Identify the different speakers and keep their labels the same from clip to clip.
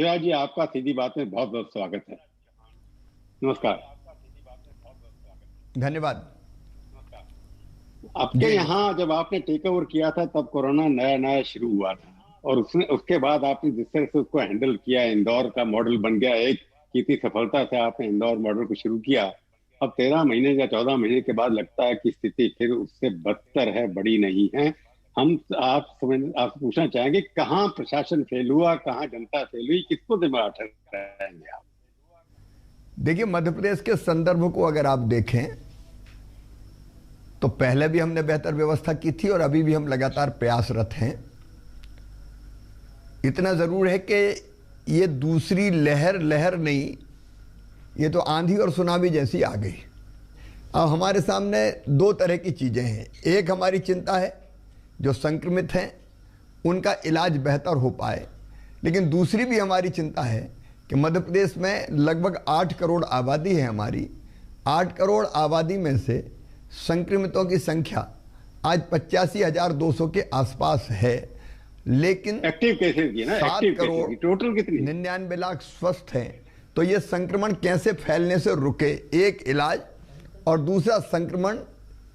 Speaker 1: शिवाजी जी, आपका सीधी बात में बहुत बहुत स्वागत है। नमस्कार।
Speaker 2: धन्यवाद।
Speaker 1: आपके यहाँ जब आपने टेक ओवर किया था तब कोरोना नया नया शुरू हुआ था, और उसके बाद आपने जिस तरह से उसको हैंडल किया, इंदौर का मॉडल बन गया एक, कितनी सफलता से आपने इंदौर मॉडल को शुरू किया। अब 13 महीने या 14 महीने के बाद लगता है कि स्थिति फिर उससे बदतर है, बड़ी नहीं है। हम आपसे पूछना चाहेंगे, कहाँ प्रशासन फेल हुआ, कहाँ जनता फेल हुई, किसको जिम्मेदार ठहराएंगे आप?
Speaker 2: देखिए, मध्य प्रदेश के संदर्भ को अगर आप देखें तो पहले भी हमने बेहतर व्यवस्था की थी और अभी भी हम लगातार प्रयासरत हैं। इतना जरूर है कि ये दूसरी लहर नहीं, ये तो आंधी और सुनामी जैसी आ गई। अब हमारे सामने दो तरह की चीजें हैं। एक हमारी चिंता है जो संक्रमित हैं उनका इलाज बेहतर हो पाए, लेकिन दूसरी भी हमारी चिंता है कि मध्य प्रदेश में लगभग 8 करोड़ आबादी है हमारी। 8 करोड़ आबादी में से संक्रमितों की संख्या आज 85,200 के आसपास है, लेकिन
Speaker 1: एक्टिव केसेस की ना,
Speaker 2: 7 करोड़
Speaker 1: टोटल कितनी,
Speaker 2: 99 लाख स्वस्थ हैं। तो ये संक्रमण कैसे फैलने से रुके, एक इलाज, और दूसरा संक्रमण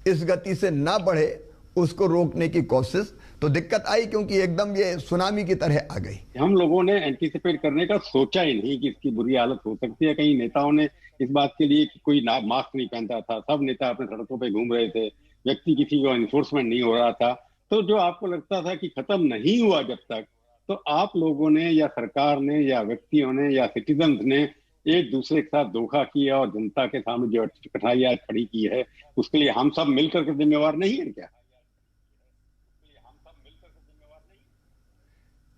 Speaker 2: इस गति से ना बढ़े उसको रोकने की कोशिश। तो दिक्कत आई क्योंकि एकदम ये सुनामी की तरह आ गई।
Speaker 1: हम लोगों ने एंटीसिपेट करने का सोचा ही नहीं कि इसकी बुरी हालत हो सकती है। कई नेताओं ने इस बात के लिए कि कोई मास्क नहीं पहनता था, सब नेता अपने सड़कों पे घूम रहे थे, व्यक्ति किसी को एनफोर्समेंट नहीं हो रहा था। तो जो आपको लगता था कि खत्म नहीं हुआ जब तक, तो आप लोगों ने या सरकार ने या व्यक्तियों ने या सिटीजन ने एक दूसरे के साथ धोखा किया और जनता के सामने जो कठिनाइयां खड़ी की है, उसके लिए हम सब मिलकर के जिम्मेवार नहीं है क्या?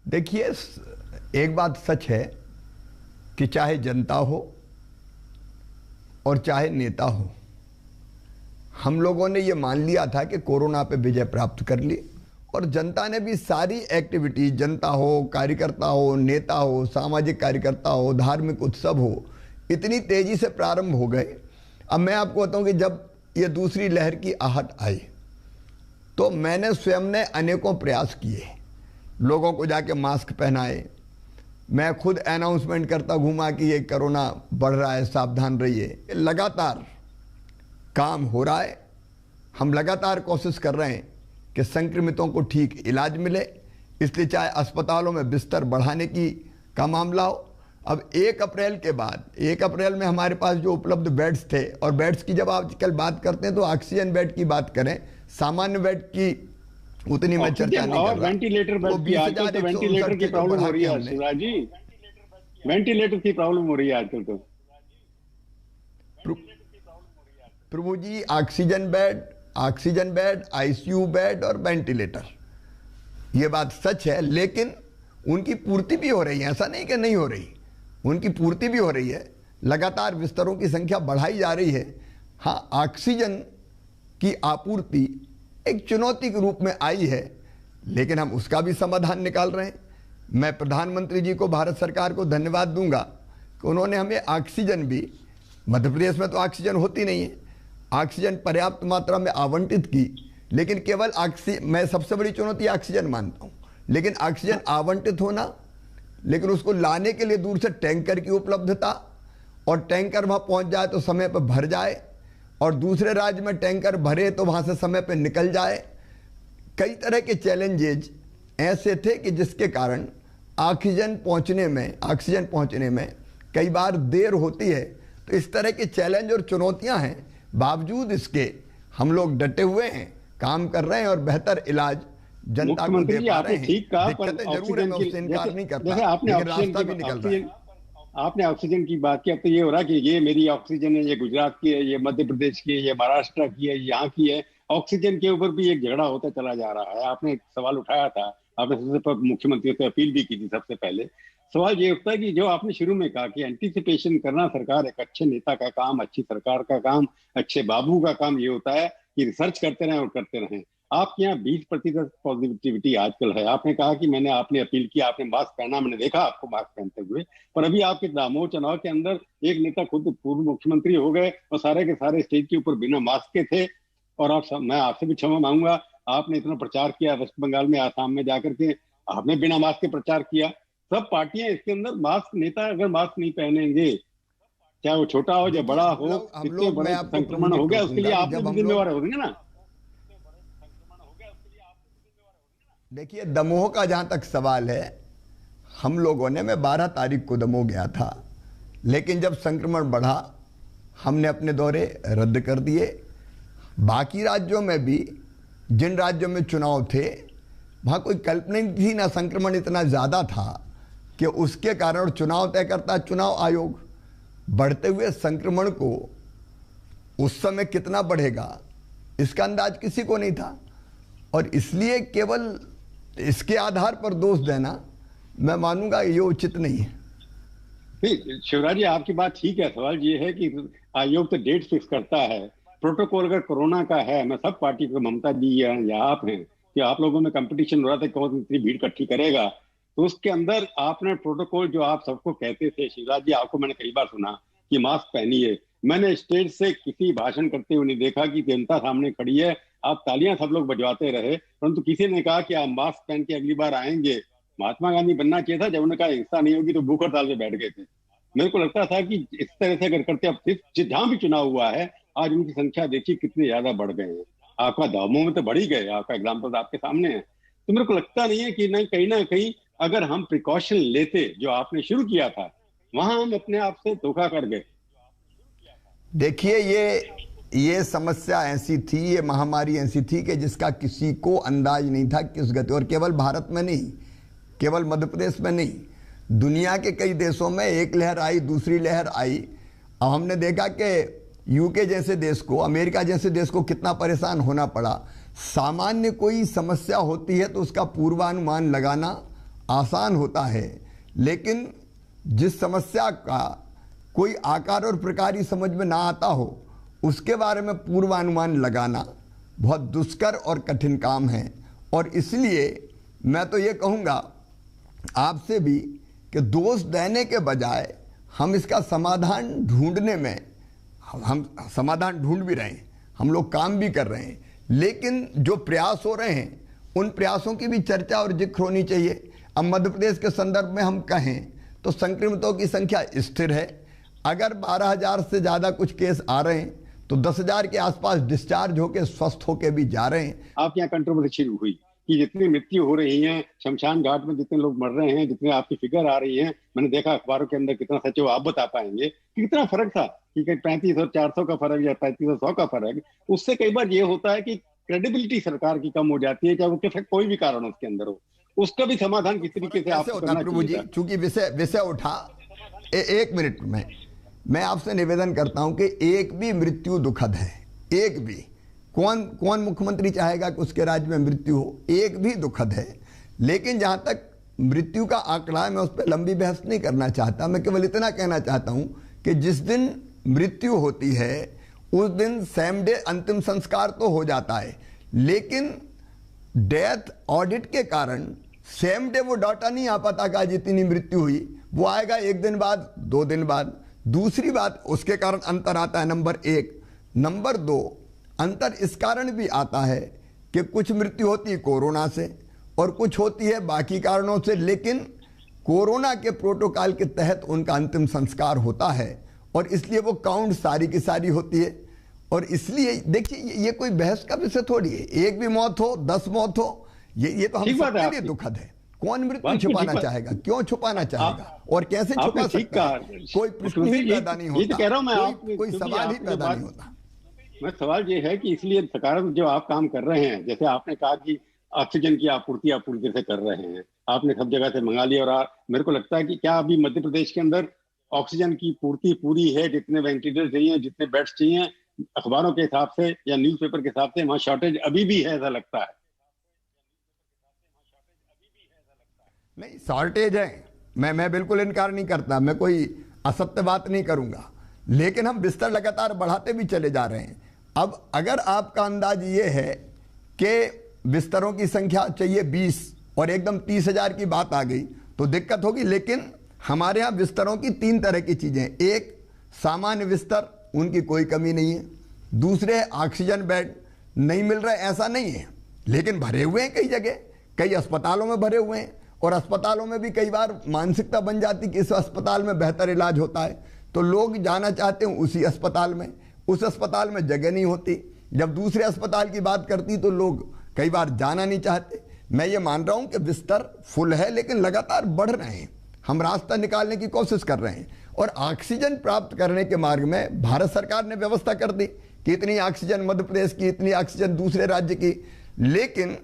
Speaker 2: देखिए, एक बात सच है कि चाहे जनता हो और चाहे नेता हो, हम लोगों ने ये मान लिया था कि कोरोना पे विजय प्राप्त कर ली, और जनता ने भी सारी एक्टिविटी, जनता हो, कार्यकर्ता हो, नेता हो, सामाजिक कार्यकर्ता हो, धार्मिक उत्सव हो, इतनी तेजी से प्रारंभ हो गए। अब मैं आपको बताऊं कि जब ये दूसरी लहर की आहट आई तो मैंने स्वयं ने अनेकों प्रयास किए, लोगों को जाके मास्क पहनाए, मैं खुद अनाउंसमेंट करता घूमा कि ये कोरोना बढ़ रहा है, सावधान रहिए। लगातार काम हो रहा है, हम लगातार कोशिश कर रहे हैं कि संक्रमितों को ठीक इलाज मिले, इसलिए चाहे अस्पतालों में बिस्तर बढ़ाने का मामला हो। अब 1 अप्रैल के बाद, 1 अप्रैल में हमारे पास जो उपलब्ध बेड्स थे, और बेड्स की जब आजकल बात करते हैं तो ऑक्सीजन बेड की बात करें, सामान्य बेड की उतनी मैं चर्चा नहीं कर रहा।
Speaker 1: वेंटिलेटर बेड की आजकल तो वेंटिलेटर की प्रॉब्लम हो रही है शिवराज जी, वेंटिलेटर की प्रॉब्लम हो रही है आजकल तो।
Speaker 2: प्रभु जी, ऑक्सीजन बेड, आईसीयू बेड और वेंटिलेटर, ये बात सच है, लेकिन उनकी पूर्ति भी हो रही है, ऐसा नहीं कि नहीं हो रही, उनकी पूर्ति भी हो रही है। लगातार बिस्तरों की संख्या बढ़ाई जा रही है। हाँ, ऑक्सीजन की आपूर्ति एक चुनौती के रूप में आई है, लेकिन हम उसका भी समाधान निकाल रहे हैं। मैं प्रधानमंत्री जी को, भारत सरकार को धन्यवाद दूंगा कि उन्होंने हमें ऑक्सीजन भी, मध्य प्रदेश में तो ऑक्सीजन होती नहीं है, ऑक्सीजन पर्याप्त मात्रा में आवंटित की, लेकिन केवल मैं सबसे बड़ी चुनौती ऑक्सीजन मानता हूँ, लेकिन ऑक्सीजन आवंटित होना, लेकिन उसको लाने के लिए दूर से टैंकर की उपलब्धता, और टैंकर वहाँ पहुँच जाए तो समय पर भर जाए, और दूसरे राज्य में टैंकर भरे तो वहाँ से समय पर निकल जाए। कई तरह के चैलेंजेज ऐसे थे कि जिसके कारण ऑक्सीजन पहुँचने में कई बार देर होती है। तो इस तरह के चैलेंज और चुनौतियाँ हैं, बावजूद इसके हम लोग डटे हुए हैं, काम कर रहे हैं और बेहतर इलाज जनता को दे पा रहे हैं।
Speaker 1: ठीक कहा,
Speaker 2: दिक्कतें जरूर है, मैं उससे इनकार नहीं करता,
Speaker 1: जैसे आपने
Speaker 2: लेकिन रास्ता भी निकल रहा है।
Speaker 1: आपने ऑक्सीजन की बात की, अब तो ये हो रहा है कि ये मेरी ऑक्सीजन है, ये गुजरात की है, ये मध्य प्रदेश की है, ये महाराष्ट्र की है, यहाँ की है। ऑक्सीजन के ऊपर भी एक झगड़ा होता चला जा रहा है। आपने एक सवाल उठाया था, आपने सबसे पहले मुख्यमंत्री से अपील भी की थी। सबसे पहले सवाल ये उठता है कि जो आपने शुरू में कहा कि एंटीसिपेशन करना सरकार, एक अच्छे नेता का काम, अच्छी सरकार का काम, अच्छे बाबू का काम ये होता है कि रिसर्च करते रहें और करते रहें। आपके यहाँ 20% पॉजिटिविटी आजकल है। आपने कहा कि आपने अपील की, आपने मास्क पहना, मैंने देखा आपको मास्क पहनते हुए, पर अभी आपके दामोह चुनाव के अंदर एक नेता खुद पूर्व मुख्यमंत्री हो गए और सारे के सारे स्टेज के ऊपर बिना मास्क के थे। और मैं आपसे भी क्षमा मांगूंगा, आपने इतना प्रचार किया वेस्ट बंगाल में, आसाम में जाकर के आपने बिना मास्क के प्रचार किया, सब पार्टियां इसके अंदर मास्क, नेता अगर मास्क नहीं पहनेंगे, चाहे वो छोटा हो या बड़ा हो, इतने बड़े संक्रमण हो गया, उसके लिए आप लोग जिम्मेवार होंगे ना।
Speaker 2: देखिए, दमोह का जहां तक सवाल है, हम लोगों ने, मैं 12 तारीख को दमोह गया था, लेकिन जब संक्रमण बढ़ा हमने अपने दौरे रद्द कर दिए। बाकी राज्यों में भी, जिन राज्यों में चुनाव थे, वहाँ कोई कल्पना नहीं थी, ना संक्रमण इतना ज़्यादा था कि उसके कारण चुनाव तय करता चुनाव आयोग। बढ़ते हुए संक्रमण को उस समय कितना बढ़ेगा इसका अंदाज किसी को नहीं था, और इसलिए केवल इसके आधार पर दोष देना मैं मानूंगा ये उचित नहीं है।
Speaker 1: नहीं शिवराज जी, आपकी बात ठीक है। सवाल ये है कि आयोग तो डेट फिक्स करता है, प्रोटोकॉल अगर कोरोना का है, मैं सब पार्टी को, ममता जी या आप हैं, कि आप लोगों में कंपटीशन हो रहा था कौन इतनी भीड़ इकट्ठी करेगा, तो उसके अंदर आपने प्रोटोकॉल जो आप सबको कहते थे, शिवराज जी आपको मैंने कई बार सुना कि मास्क पहनिए, मैंने स्टेज से किसी भाषण करते हुए नहीं देखा कि जनता सामने खड़ी है, आप तालियां सब लोग बजवाते रहे, परंतु किसी ने कहा कि आप मास्क पहन के अगली बार आएंगे। महात्मा गांधी बनना चाहिए था, जब उन्होंने कहा हिंसा नहीं होगी तो भूख हड़ताल पे बैठ गए थे। मेरे को लगता था कि इस तरह से अगर करते, अब जहां भी चुनाव हुआ है आज उनकी संख्या देखिए कितनी ज्यादा बढ़ गए हैं। आपका दामों में तो बढ़ ही गए, आपका एग्जाम्पल आपके सामने है। तो मेरे को लगता नहीं है कि नहीं, कहीं ना कहीं अगर हम प्रिकॉशन लेते जो आपने शुरू किया था, वहां हम अपने आप से धोखा कर गए।
Speaker 2: देखिए, ये समस्या ऐसी थी, ये महामारी ऐसी थी कि जिसका किसी को अंदाज नहीं था किस गति, और केवल भारत में नहीं, केवल मध्य प्रदेश में नहीं, दुनिया के कई देशों में एक लहर आई, दूसरी लहर आई। अब हमने देखा कि यूके जैसे देश को, अमेरिका जैसे देश को कितना परेशान होना पड़ा। सामान्य कोई समस्या होती है तो उसका पूर्वानुमान लगाना आसान होता है, लेकिन जिस समस्या का कोई आकार और प्रकार ही समझ में ना आता हो, उसके बारे में पूर्वानुमान लगाना बहुत दुष्कर और कठिन काम है। और इसलिए मैं तो ये कहूँगा आपसे भी कि दोष देने के बजाय हम इसका समाधान ढूंढने में, हम समाधान ढूंढ भी रहे हैं, हम लोग काम भी कर रहे हैं, लेकिन जो प्रयास हो रहे हैं उन प्रयासों की भी चर्चा और जिक्र होनी चाहिए। अब मध्य प्रदेश के संदर्भ में हम कहें तो संक्रमितों की संख्या स्थिर है। अगर 12,000 से ज़्यादा कुछ केस आ रहे हैं तो 10,000 के आसपास डिस्चार्ज होकर स्वस्थ होकर भी जा रहे हैं।
Speaker 1: आपके यहाँ कंट्रोवर्सी शुरू हुई कि जितनी मृत्यु हो रही है, शमशान घाट में जितने लोग मर रहे हैं, जितने आपकी फिगर आ रही है, मैंने देखा अखबारों के अंदर, कितना सच है वो आप बता पाएंगे, कितना फर्क था कि 35 और 400 का फर्क या 35 और 100 का फर्क। उससे कई बार ये होता है कि क्रेडिबिलिटी सरकार की कम हो जाती है, चाहे वो कोई भी कारण उसके अंदर हो। उसका भी समाधान किस तरीके से आपको करना चाहिए।
Speaker 2: चूंकि विषय उठा, 1 मिनट में मैं आपसे निवेदन करता हूं कि एक भी मृत्यु दुखद है, एक भी। कौन मुख्यमंत्री चाहेगा कि उसके राज्य में मृत्यु हो? एक भी दुखद है। लेकिन जहां तक मृत्यु का आंकड़ा है, मैं उस पर लंबी बहस नहीं करना चाहता। मैं केवल इतना कहना चाहता हूं कि जिस दिन मृत्यु होती है उस दिन सेम डे अंतिम संस्कार तो हो जाता है, लेकिन डेथ ऑडिट के कारण सेम डे वो डाटा नहीं आ पाता कि आज इतनी मृत्यु हुई, वो आएगा 1 दिन बाद, 2 दिन बाद। दूसरी बात, उसके कारण अंतर आता है, नंबर 1। नंबर 2, अंतर इस कारण भी आता है कि कुछ मृत्यु होती है कोरोना से और कुछ होती है बाकी कारणों से, लेकिन कोरोना के प्रोटोकॉल के तहत उनका अंतिम संस्कार होता है और इसलिए वो काउंट सारी की सारी होती है। और इसलिए देखिए, ये कोई बहस का विषय थोड़ी है। एक भी मौत हो, 10 मौत हो, ये तो हम सबके लिए दुखद है। कौन मृत्यु छुपाना चाहेगा? क्यों छुपाना चाहेगा और कैसे छुपा सकता है? कोई प्रश्न ही पैदा नहीं होता,
Speaker 1: कह रहा हूं मैं,
Speaker 2: कोई सवाल ही पैदा नहीं होता।
Speaker 1: मैं सवाल ये है कि इसलिए सकारात्मक जो आप काम कर रहे हैं, जैसे आपने कहा कि ऑक्सीजन की आपूर्ति जैसे कर रहे हैं, आपने सब जगह से मंगा लिया, और मेरे को लगता है कि क्या अभी मध्य प्रदेश के अंदर ऑक्सीजन की पूर्ति पूरी है? जितने वेंटिलेटर चाहिए, जितने बेड्स चाहिए, अखबारों के हिसाब से या न्यूज़पेपर के हिसाब से वहां शॉर्टेज अभी भी है, ऐसा लगता है?
Speaker 2: नहीं, शॉर्टेज है, मैं बिल्कुल इनकार नहीं करता, मैं कोई असत्य बात नहीं करूंगा, लेकिन हम बिस्तर लगातार बढ़ाते भी चले जा रहे हैं। अब अगर आपका अंदाज ये है कि बिस्तरों की संख्या चाहिए 20 और एकदम 30,000 की बात आ गई तो दिक्कत होगी। लेकिन हमारे यहाँ बिस्तरों की 3 तरह की चीज़ें, एक सामान्य बिस्तर, उनकी कोई कमी नहीं है। दूसरे, ऑक्सीजन बेड नहीं मिल रहा है ऐसा नहीं है, लेकिन भरे हुए हैं कई जगह, कई अस्पतालों में भरे हुए हैं। और अस्पतालों में भी कई बार मानसिकता बन जाती कि इस अस्पताल में बेहतर इलाज होता है, तो लोग जाना चाहते हैं उसी अस्पताल में, उस अस्पताल में जगह नहीं होती। जब दूसरे अस्पताल की बात करती तो लोग कई बार जाना नहीं चाहते। मैं ये मान रहा हूं कि बिस्तर फुल है, लेकिन लगातार बढ़ रहे हैं, हम रास्ता निकालने की कोशिश कर रहे हैं। और ऑक्सीजन प्राप्त करने के मार्ग में भारत सरकार ने व्यवस्था कर दी कि इतनी ऑक्सीजन मध्य प्रदेश की, इतनी ऑक्सीजन दूसरे राज्य की, लेकिन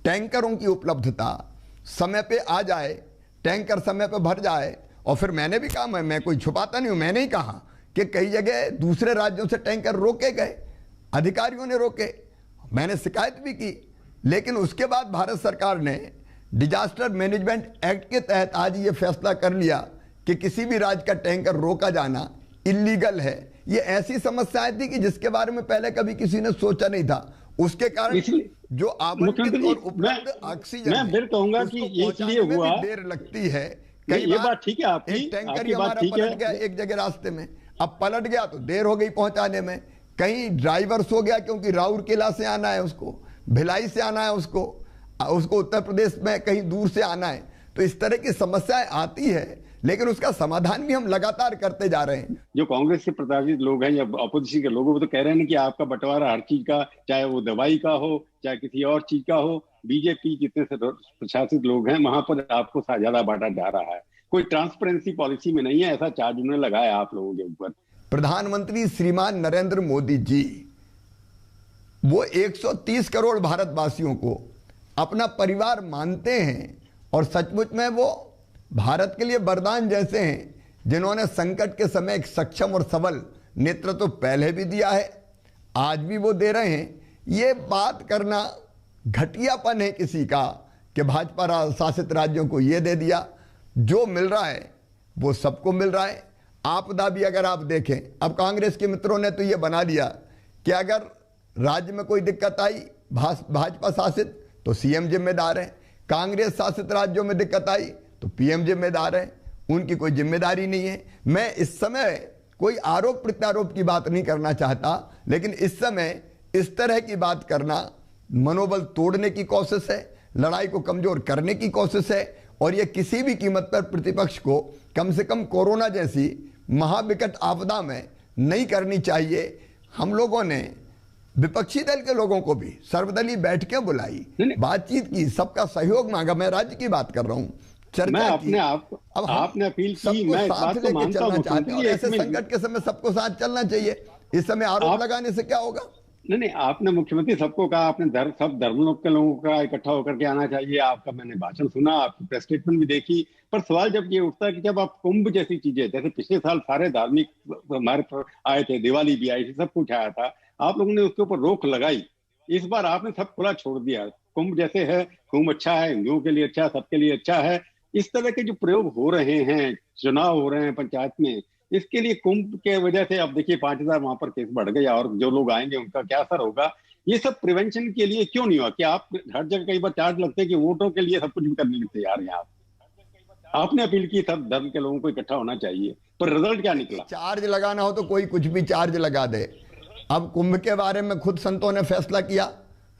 Speaker 2: टैंकरों की उपलब्धता समय पे आ जाए, टैंकर समय पे भर जाए। और फिर मैंने भी कहा, मैं कोई छुपाता नहीं हूं, मैंने ही कहा कि कई जगह दूसरे राज्यों से टैंकर रोके गए, अधिकारियों ने रोके, मैंने शिकायत भी की। लेकिन उसके बाद भारत सरकार ने डिजास्टर मैनेजमेंट एक्ट के तहत आज ये फैसला कर लिया कि किसी भी राज्य का टैंकर रोका जाना इलीगल है। ये ऐसी समस्याएं थी कि जिसके बारे में पहले कभी किसी ने सोचा नहीं था। उसके कारण जो आवंटित और उपलब्ध ऑक्सीजन,
Speaker 1: मैं फिर कहूंगा कि ये इसलिए हुआ,
Speaker 2: देर लगती है। कई
Speaker 1: ये बात ठीक है आपकी,
Speaker 2: एक टैंकर ही हमारा पलट गया एक जगह रास्ते में, अब पलट गया तो देर हो गई पहुंचाने में। कहीं ड्राइवर सो गया क्योंकि राउरकेला से आना है उसको, भिलाई से आना है उसको उत्तर प्रदेश में कहीं दूर से आना है। तो इस तरह की समस्याएं आती है, लेकिन उसका समाधान भी हम लगातार करते जा रहे हैं।
Speaker 1: जो कांग्रेस से प्रताड़ित लोग हैं या अपोजिशन के लोग, वो तो कह रहे हैं कि आपका बंटवारा हर चीज का, चाहे वो दवाई का हो चाहे किसी और चीज का हो, बीजेपी जितने से प्रशासित लोग हैं वहां पर आपको ज्यादा बांटा जा रहा है। कोई ट्रांसपेरेंसी पॉलिसी में नहीं है, ऐसा चार्ज उन्होंने लगाया आप लोगों के ऊपर।
Speaker 2: प्रधानमंत्री श्रीमान नरेंद्र मोदी जी, वो 130 करोड़ भारतवासियों को अपना परिवार मानते हैं और सचमुच में वो भारत के लिए वरदान जैसे हैं, जिन्होंने संकट के समय एक सक्षम और सबल नेतृत्व तो पहले भी दिया है, आज भी वो दे रहे हैं। ये बात करना घटियापन है किसी का कि भाजपा शासित राज्यों को ये दे दिया। जो मिल रहा है वो सबको मिल रहा है। आपदा भी अगर आप देखें, अब कांग्रेस के मित्रों ने तो ये बना दिया कि अगर राज्य में कोई दिक्कत आई भाजपा शासित तो सीएम जिम्मेदार है, कांग्रेस शासित राज्यों में दिक्कत आई तो पीएम जिम्मेदार है, उनकी कोई जिम्मेदारी नहीं है। मैं इस समय कोई आरोप प्रत्यारोप की बात नहीं करना चाहता, लेकिन इस समय इस तरह की बात करना मनोबल तोड़ने की कोशिश है, लड़ाई को कमजोर करने की कोशिश है। और यह किसी भी कीमत पर प्रतिपक्ष को कम से कम कोरोना जैसी महाविकट आपदा में नहीं करनी चाहिए। हम लोगों ने विपक्षी दल के लोगों को भी सर्वदलीय बैठकें बुलाई, बातचीत की, सबका सहयोग मांगा। मैं राज्य की बात कर रहा हूँ, चर्चा की।
Speaker 1: अब आपने अपील की, मैं बात को मानता हूं,
Speaker 2: ऐसे संकट के समय सबको साथ चलना चाहिए। इस समय आरोप लगाने से क्या होगा?
Speaker 1: नहीं, आपने मुख्यमंत्री सबको कहा, आपने सब धर्म के लोगों का इकट्ठा होकर के आना चाहिए। आपका मैंने भाषण सुना, आपकी प्रेस स्टेटमेंट भी देखी, पर सवाल जब ये उठता है कि जब आप कुंभ जैसी चीजें, जैसे पिछले साल सारे धार्मिक हमारे आए थे, दिवाली भी आई थी, सब कुछ आया था, आप लोगों ने उसके ऊपर रोक लगाई। इस बार आपने सब खुला छोड़ दिया। कुंभ जैसे है, कुंभ अच्छा है, हिंदुओं के लिए अच्छा है, सबके लिए अच्छा है। इस तरह के जो प्रयोग हो रहे हैं, चुनाव हो रहे हैं पंचायत में, इसके लिए कुंभ के वजह से अब देखिए 5000 वहां पर केस बढ़ गया, और जो लोग आएंगे उनका क्या असर होगा। ये सब प्रिवेंशन के लिए क्यों नहीं हुआ? कि आप हर जगह कई बार चार्ज लगते हैं कि वोटों के लिए सब कुछ भी करने के तैयार हैं। आपने अपील की सब धर्म के लोगों को इकट्ठा होना चाहिए, पर रिजल्ट क्या निकला?
Speaker 2: चार्ज लगाना हो तो कोई कुछ भी चार्ज लगा दे। अब कुंभ के बारे में खुद संतों ने फैसला किया,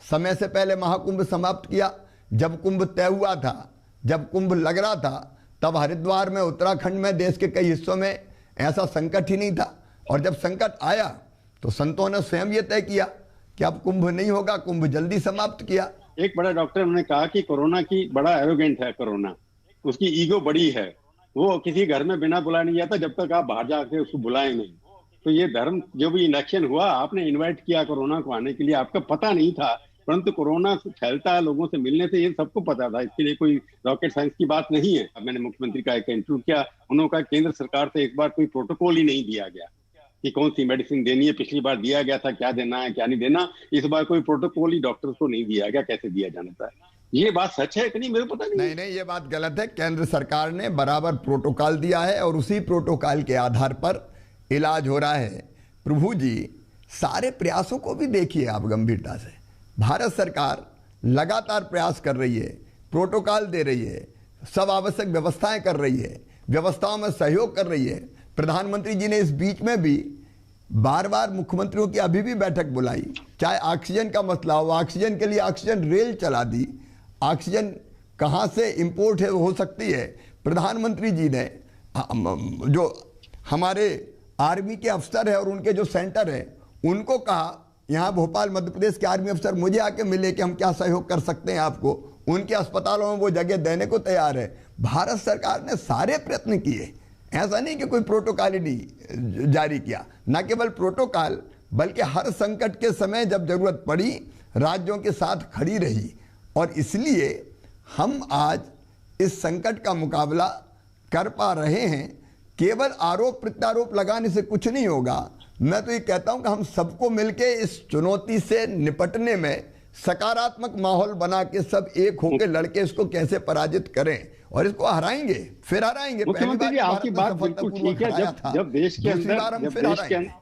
Speaker 2: समय से पहले महाकुंभ समाप्त किया। जब कुंभ तय हुआ था, जब कुंभ लग रहा था, तब हरिद्वार में, उत्तराखंड में, देश के कई हिस्सों में ऐसा संकट ही नहीं था। और जब संकट आया तो संतों ने स्वयं ये तय किया कि अब कुंभ नहीं होगा, कुंभ जल्दी समाप्त किया।
Speaker 1: एक बड़ा डॉक्टर ने कहा कि कोरोना की बड़ा एरोगेंट है, कोरोना उसकी ईगो बड़ी है, वो किसी घर में बिना बुलाए नहीं जाता जब तक आप बाहर जाके उसको बुलाए नहीं। तो ये धर्म, जो भी इलेक्शन हुआ, आपने इन्वाइट किया कोरोना को आने के लिए, आपका पता नहीं था, परंतु कोरोना फैलता है लोगों से मिलने से, ये सबको पता था। इसके लिए कोई रॉकेट साइंस की बात नहीं है। मैंने मुख्यमंत्री का एक इंटरव्यू किया, उन्होंने कहा केंद्र सरकार से इस बार कोई प्रोटोकॉल ही नहीं दिया गया कि कौन सी मेडिसिन देनी है। पिछली बार दिया गया था क्या देना है क्या नहीं देना, इस बार कोई प्रोटोकॉल ही डॉक्टर्स को नहीं दिया गया, कैसे दिया जाना था। ये बात सच है कि नहीं, मेरे को पता नहीं।
Speaker 2: नहीं, ये बात गलत है। केंद्र सरकार ने बराबर प्रोटोकॉल दिया है और उसी प्रोटोकॉल के आधार पर इलाज हो रहा है। प्रभु जी, सारे प्रयासों को भी देखिए आप गंभीरता से। भारत सरकार लगातार प्रयास कर रही है, प्रोटोकॉल दे रही है, सब आवश्यक व्यवस्थाएं कर रही है, व्यवस्थाओं में सहयोग कर रही है। प्रधानमंत्री जी ने इस बीच में भी बार बार मुख्यमंत्रियों की अभी भी बैठक बुलाई, चाहे ऑक्सीजन का मसला हो, ऑक्सीजन के लिए ऑक्सीजन रेल चला दी, ऑक्सीजन कहाँ से इंपोर्ट है हो सकती है। प्रधानमंत्री जी ने जो हमारे आर्मी के अफसर है और उनके जो सेंटर है उनको कहा, यहाँ भोपाल मध्य प्रदेश के आर्मी अफसर मुझे आके मिले कि हम क्या सहयोग कर सकते हैं आपको, उनके अस्पतालों में वो जगह देने को तैयार है। भारत सरकार ने सारे प्रयत्न किए, ऐसा नहीं कि कोई प्रोटोकॉल ही नहीं जारी किया। न केवल प्रोटोकॉल बल्कि हर संकट के समय जब जरूरत पड़ी राज्यों के साथ खड़ी रही, और इसलिए हम आज इस संकट का मुकाबला कर पा रहे हैं। केवल आरोप प्रत्यारोप लगाने से कुछ नहीं होगा। मैं तो ये कहता हूं कि हम सबको मिलके इस चुनौती से निपटने में सकारात्मक माहौल बना के सब एक होकर लड़के इसको कैसे पराजित करें, और इसको हराएंगे, फिर हराएंगे।
Speaker 1: मुख्यमंत्री जी, आपकी बात बिल्कुल ठीक है। जब देश के अंदर,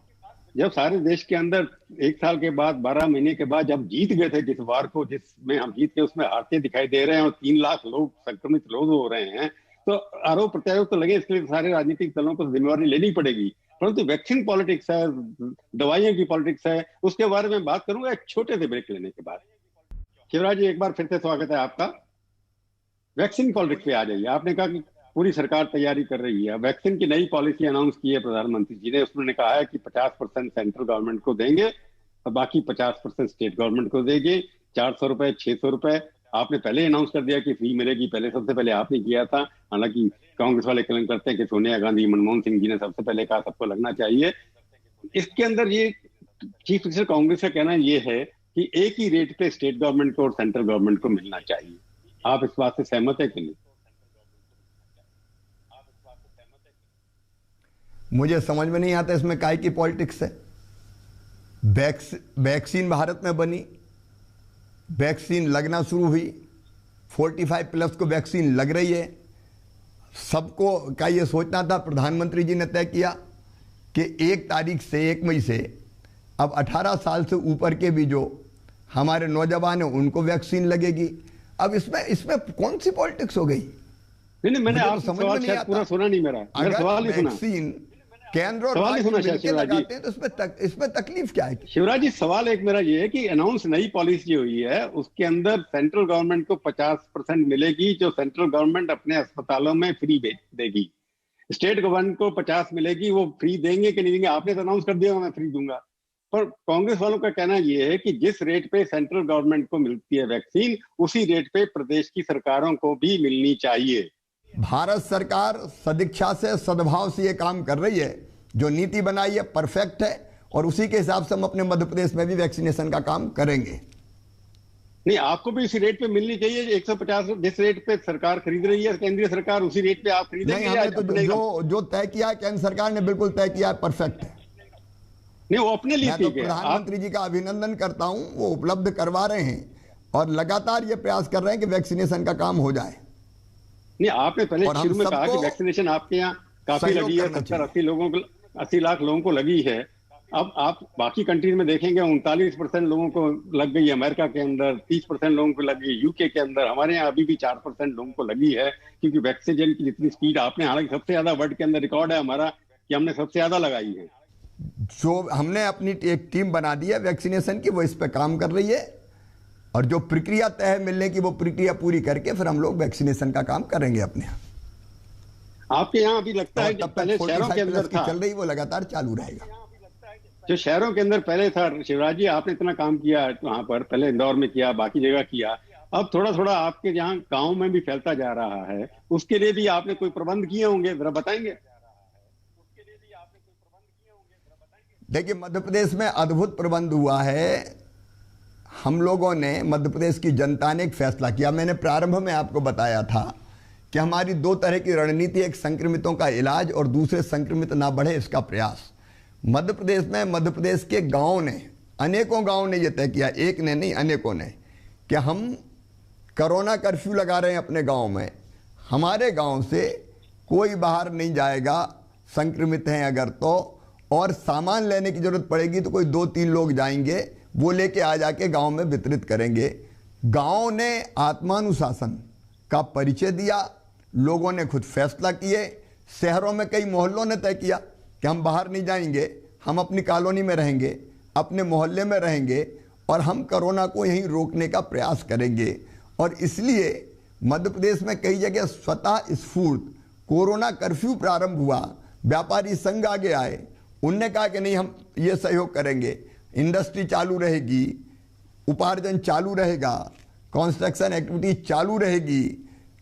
Speaker 1: जब सारे देश के अंदर 1 साल के बाद 12 महीने के बाद जब जीत गए थे जिस वार को, जिसमें हम जीत के उसमें हारते दिखाई दे रहे हैं और 3 लाख लोग संक्रमित लोग हो रहे हैं, तो आरोप प्रत्यारोप तो लगे, इसके लिए सारे राजनीतिक दलों को जिम्मेवारी लेनी पड़ेगी। परंतु वैक्सीन पॉलिटिक्स है, दवाइयों की पॉलिटिक्स है, उसके बारे में बात करूंगा एक छोटे से ब्रेक लेने के बाद। शिवराज जी, एक बार फिर से स्वागत है आपका। वैक्सीन पॉलिटिक्स पे आ जाइए। आपने कहा कि पूरी सरकार तैयारी कर रही है, वैक्सीन की नई पॉलिसी अनाउंस की है प्रधानमंत्री जी ने। उसने कहा है कि 50% सेंट्रल गवर्नमेंट को देंगे और बाकी 50% स्टेट गवर्नमेंट को देंगे। 400 रुपए, 600 रुपए आपने पहले अनाउंस कर दिया कि फ्री मिलेगी, पहले सबसे पहले आपने किया था। हालांकि कांग्रेस वाले क्लेम करते हैं कि सोनिया गांधी, मनमोहन सिंह जी ने सबसे पहले कहा सबको लगना चाहिए। इसके अंदर ये चीफ मिनिस्टर कांग्रेस का कहना ये है कि एक ही रेट पे स्टेट गवर्नमेंट को और सेंट्रल गवर्नमेंट को मिलना चाहिए। आप इस बात से सहमत है कि नहीं?
Speaker 2: मुझे समझ में नहीं आता इसमें काय की पॉलिटिक्स है। वैक्सीन भारत में बनी, वैक्सीन लगना शुरू हुई, 45+ को वैक्सीन लग रही है। सबको का ये सोचना था, प्रधानमंत्री जी ने तय किया कि 1 तारीख से 1 मई से अब 18 साल से ऊपर के भी जो हमारे नौजवान हैं उनको वैक्सीन लगेगी। अब इसमें कौन सी पॉलिटिक्स हो गई?
Speaker 1: नहीं, मैंने आप सवाल शायद पूरा सुना नहीं मेरा।
Speaker 2: अगर
Speaker 1: सवाल नहीं सुना।
Speaker 2: वैक्सीन केंद्र और
Speaker 1: सवाल नहीं सुना
Speaker 2: राज्य मिलकर लगाते हैं तो इसमें तकलीफ क्या है?
Speaker 1: शिवराज जी, सवाल एक मेरा ये है कि अनाउंस नई पॉलिसी हुई है, उसके अंदर सेंट्रल गवर्नमेंट को 50% मिलेगी जो सेंट्रल गवर्नमेंट अपने अस्पतालों में फ्री देगी। स्टेट गवर्नमेंट को 50 मिलेगी, वो फ्री देंगे कि नहीं देंगे? आपने तो अनाउंस कर दिया मैं फ्री दूंगा। पर कांग्रेस वालों का कहना यह है कि जिस रेट पे सेंट्रल गवर्नमेंट को मिलती है वैक्सीन, उसी रेट पे प्रदेश की सरकारों को भी मिलनी चाहिए।
Speaker 2: भारत सरकार सदिच्छा से, सद्भाव से ये काम कर रही है। जो नीति बनाई है परफेक्ट है, और उसी के हिसाब से हम अपने मध्य प्रदेश में भी वैक्सीनेशन का काम करेंगे।
Speaker 1: नहीं, आपको भी इसी रेट पे मिलनी चाहिए 150। जिस रेट पे सरकार खरीद रही है केंद्रीय सरकार, उसी रेट पे आप खरीदेंगे?
Speaker 2: नहीं, हमने तो जो तय किया है केंद्र सरकार ने, बिल्कुल तय किया है, परफेक्ट है।
Speaker 1: नहीं, वो अपने लिए ठीक है।
Speaker 2: प्रधानमंत्री जी का अभिनंदन करता हूं, वो उपलब्ध करवा रहे हैं और लगातार ये प्रयास कर रहे हैं कि वैक्सीनेशन का काम हो जाए।
Speaker 1: नहीं, आपने पहले शुरू में कहा कि वैक्सीनेशन आपके यहाँ काफी लगी है, 70-80 लाख लोगों को लगी है। अब आप बाकी कंट्रीज में देखेंगे 39% लोगों को लग गई है, अमेरिका के अंदर 30% लोगों को लगी, यूके के अंदर। हमारे यहाँ अभी भी 4% लोगों को लगी है, क्योंकि वैक्सीनेशन की जितनी स्पीड आपने, हालांकि सबसे ज्यादा वर्ल्ड के अंदर रिकॉर्ड है हमारा कि हमने सबसे ज्यादा लगाई है।
Speaker 2: जो हमने अपनी एक टीम बना दी है वैक्सीनेशन की, वो इस पे काम कर रही है, और जो प्रक्रिया तय है मिलने की, वो प्रक्रिया पूरी करके फिर हम लोग वैक्सीनेशन का काम करेंगे अपने यहाँ।
Speaker 1: आपके यहाँ अभी लगता है कि पहले शहरों के अंदर था,
Speaker 2: चल रही, वो लगातार चालू रहेगा।
Speaker 1: जो शहरों के अंदर पहले था, शिवराज जी आपने इतना काम किया वहां पर, पहले इंदौर में किया, बाकी जगह किया, अब थोड़ा थोड़ा आपके यहाँ गाँव में भी फैलता जा रहा है, उसके लिए भी आपने कोई प्रबंध किए होंगे, जरा बताएंगे?
Speaker 2: देखिए, मध्य प्रदेश में अद्भुत प्रबंध हुआ है। हम लोगों ने, मध्य प्रदेश की जनता ने एक फैसला किया। मैंने प्रारंभ में आपको बताया था कि हमारी 2 तरह की रणनीति, एक संक्रमितों का इलाज और दूसरे संक्रमित ना बढ़े इसका प्रयास। मध्य प्रदेश में, मध्य प्रदेश के गाँव ने, अनेकों गाँव ने यह तय किया, एक ने नहीं अनेकों ने, कि हम कोरोना कर्फ्यू लगा रहे हैं अपने गाँव में। हमारे गाँव से कोई बाहर नहीं जाएगा संक्रमित हैं अगर तो, और सामान लेने की जरूरत पड़ेगी तो कोई 2-3 लोग जाएंगे, वो लेके आ जाके गांव में वितरित करेंगे। गांव ने आत्मानुशासन का परिचय दिया, लोगों ने खुद फैसला किए। शहरों में कई मोहल्लों ने तय किया कि हम बाहर नहीं जाएंगे, हम अपनी कॉलोनी में रहेंगे, अपने मोहल्ले में रहेंगे, और हम कोरोना को यहीं रोकने का प्रयास करेंगे। और इसलिए मध्य प्रदेश में कई जगह स्वतः स्फूर्त कोरोना कर्फ्यू प्रारंभ हुआ, व्यापारी संघ आगे आए, उनने कहा कि नहीं हम ये सहयोग करेंगे, इंडस्ट्री चालू रहेगी, उपार्जन चालू रहेगा, कंस्ट्रक्शन एक्टिविटी चालू रहेगी।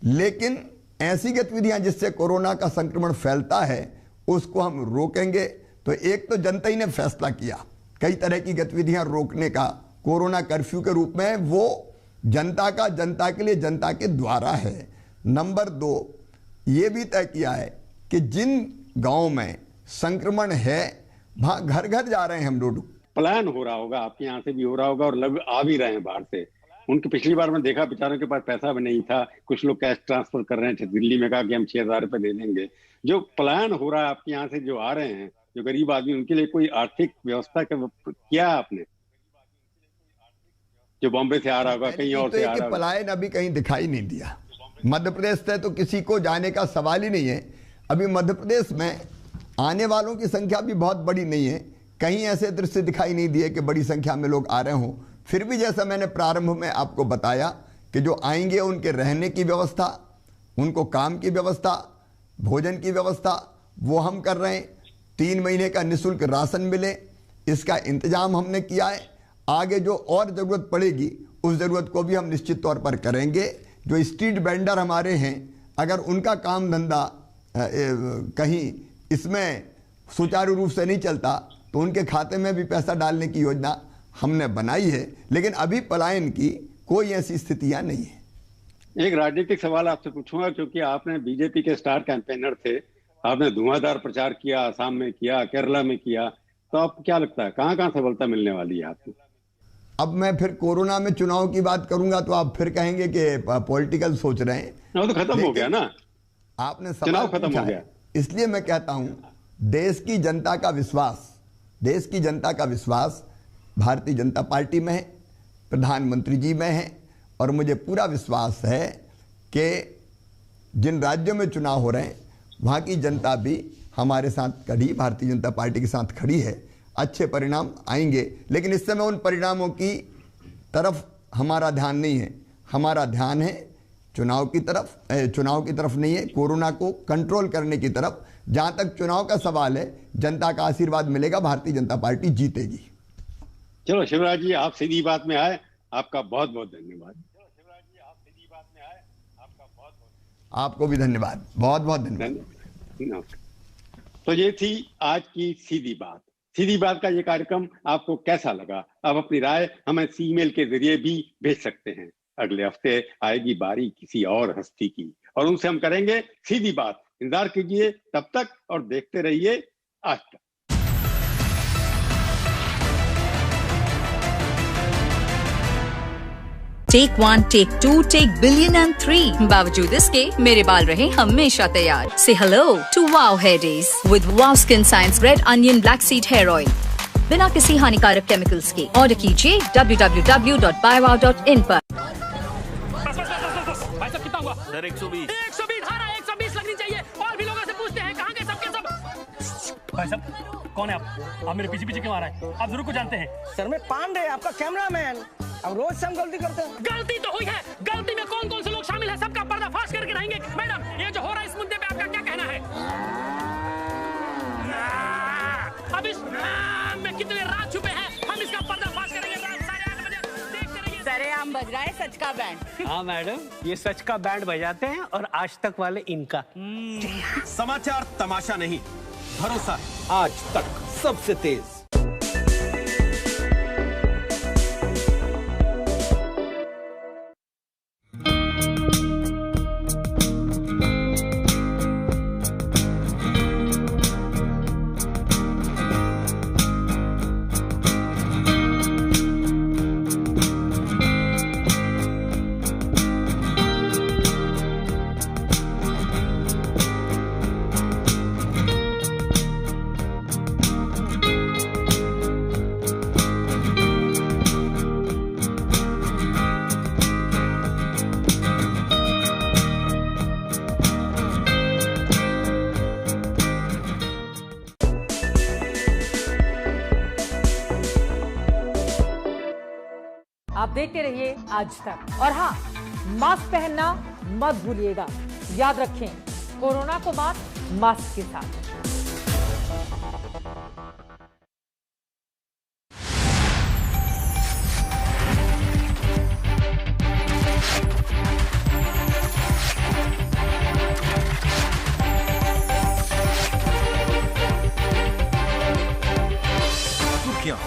Speaker 2: लेकिन ऐसी गतिविधियां जिससे कोरोना का संक्रमण फैलता है उसको हम रोकेंगे। तो एक तो जनता ही ने फैसला किया कई तरह की गतिविधियां रोकने का कोरोना कर्फ्यू के रूप में, वो जनता का, जनता के लिए, जनता के द्वारा है। नंबर 2, ये भी तय किया है कि जिन गांव में संक्रमण है वहां घर घर जा रहे हैं हम लोग।
Speaker 1: प्लान हो रहा होगा, आपके यहाँ से भी हो रहा होगा और लोग आ भी रहे हैं बाहर से। उनके पिछली बार मैं देखा बेचारों के पास पैसा भी नहीं था, कुछ लोग कैश ट्रांसफर कर रहे थे। दिल्ली में कहा कि हम 6,000 रुपए दे देंगे। जो प्लान हो रहा है आपके यहाँ से जो आ रहे हैं जो गरीब आदमी, उनके लिए कोई आर्थिक व्यवस्था किया आपने? जो बॉम्बे से आ रहा होगा, कहीं और से आ रहा होगा।
Speaker 2: पलायन अभी कहीं दिखाई नहीं दिया। मध्य प्रदेश से तो किसी को जाने का सवाल ही नहीं है। अभी मध्य प्रदेश में आने वालों की संख्या भी बहुत बड़ी नहीं है, कहीं ऐसे दृश्य दिखाई नहीं दिए कि बड़ी संख्या में लोग आ रहे हों। फिर भी जैसा मैंने प्रारंभ में आपको बताया कि जो आएंगे उनके रहने की व्यवस्था, उनको काम की व्यवस्था, भोजन की व्यवस्था वो हम कर रहे हैं। 3 महीने का निःशुल्क राशन मिले, इसका इंतजाम हमने किया है। आगे जो और ज़रूरत पड़ेगी उस ज़रूरत को भी हम निश्चित तौर पर करेंगे। जो स्ट्रीट वेंडर हमारे हैं, अगर उनका काम धंधा कहीं इसमें सुचारू रूप से नहीं चलता तो उनके खाते में भी पैसा डालने की योजना हमने बनाई है। लेकिन अभी पलायन की कोई ऐसी स्थितियां नहीं है।
Speaker 1: एक राजनीतिक सवाल आपसे पूछूंगा, क्योंकि आपने बीजेपी के स्टार कैंपेनर थे, आपने धुआंधार प्रचार किया, आसाम में किया, केरला में किया, तो आपको क्या लगता है कहां कहां सफलता मिलने वाली है आपको?
Speaker 2: अब मैं फिर कोरोना में चुनाव की बात करूंगा तो आप फिर कहेंगे कि पॉलिटिकल सोच रहे हैं।
Speaker 1: वो तो खत्म हो गया ना,
Speaker 2: आपने
Speaker 1: चुनाव खत्म हो गया।
Speaker 2: इसलिए मैं कहता हूं देश की जनता का विश्वास, देश की जनता का विश्वास भारतीय जनता पार्टी में है, प्रधानमंत्री जी में है। और मुझे पूरा विश्वास है कि जिन राज्यों में चुनाव हो रहे हैं वहाँ की जनता भी हमारे साथ खड़ी, भारतीय जनता पार्टी के साथ खड़ी है। अच्छे परिणाम आएंगे, लेकिन इस समय उन परिणामों की तरफ हमारा ध्यान नहीं है। हमारा ध्यान है चुनाव की तरफ नहीं है, कोरोना को कंट्रोल करने की तरफ। जहाँ तक चुनाव का सवाल है, जनता का आशीर्वाद मिलेगा, भारतीय जनता पार्टी जीतेगी।
Speaker 1: चलो शिवराज जी, आप सीधी बात में आए, आपका बहुत बहुत धन्यवाद।
Speaker 2: आपको भी धन्यवाद, बहुत बहुत धन्यवाद।
Speaker 1: तो ये थी आज की सीधी बात। सीधी बात का ये कार्यक्रम आपको कैसा लगा? आप अपनी राय हमें ईमेल के जरिए भी भेज सकते हैं। अगले हफ्ते आएगी बारी किसी और हस्ती की और उनसे हम करेंगे सीधी बात। इंतजार कीजिए, तब तक और देखते रहिए Aaj Tak.
Speaker 3: Take 1, take 2, take billion and 3 बावजूद इसके मेरे बाल रहे हमेशा तैयार। Say hello to wow hair days with wow skin science red onion black seed hair oil, बिना किसी हानिकारक केमिकल्स के। ऑर्डर कीजिए www.buywow.in पर।
Speaker 4: भाई साहब कितना हुआ?
Speaker 5: सर 120।
Speaker 4: 120 हारा, 120 लगनी चाहिए। और भी लोगों से पूछते हैं कहाँ गए सबके सब। भाई साहब कौन है आप मेरे पीछे पीछे क्यों आ रहा है? आप जरूर को जानते हैं।
Speaker 6: सर मैं पांडे, आपका कैमरामैन। अब रोज से हम गलती करते हैं।
Speaker 4: गलती तो हुई है, गलती में कौन कौन से लोग शामिल हैं सबका पर्दाफाश करके रहेंगे। मैडम, ये जो हो रहा है इस मुद्दे पे आपका क्या कहना है? अब इस में कितने राज छुपे हैं, हम इसका पर्दाफाश करेंगे। रात 8:30 बजे देखते रहिए।
Speaker 7: सरेआम बज रहा है सच का बैंड।
Speaker 8: हाँ मैडम, ये सच का बैंड बजाते हैं और आज तक वाले इनका।
Speaker 5: समाचार तमाशा नहीं, भरोसा आज तक सबसे तेज।
Speaker 9: आप देखते रहिए आज तक। और हाँ, मास्क पहनना मत भूलिएगा। याद रखें, कोरोना को मात मास्क के साथ।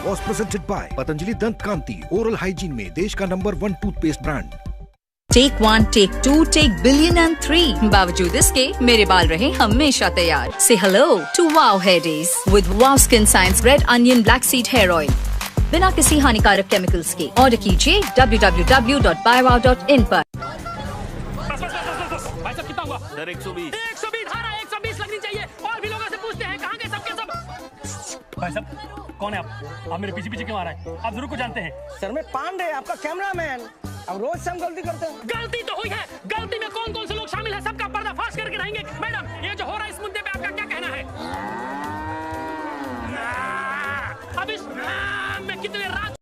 Speaker 10: was presented by Patanjali Dant Kanti, oral hygiene में देश का number 1 toothpaste brand.
Speaker 3: Take 1, take 2, take billion and 3 बावजूद इसके मेरे बाल रहे हमेशा तैयार। Say hello to wow hair days with wow skin science red onion black seed hair oil, बिना किसी हानिकारक केमिकल्स के। ऑर्डर कीजिए www.buywow.in पर।
Speaker 4: भाई साहब कितना हुआ?
Speaker 5: सर 120।
Speaker 4: 120 हारा, 120 लगनी चाहिए। और भी लोगों से पूछते हैं कहाँ गए सबके सब। भाई साहब कौन है आप मेरे पीछे पीछे क्यों आ रहे हैं? आप जरूर को जानते हैं।
Speaker 6: सर मैं पांडे, आपका कैमरामैन। अब रोज से हम गलती करते हैं।
Speaker 4: गलती तो हुई है, गलती में कौन कौन से लोग शामिल है सबका पर्दाफाश करके रहेंगे। मैडम ये जो हो रहा है इस मुद्दे पे आपका क्या कहना है? अब इस में कितने रात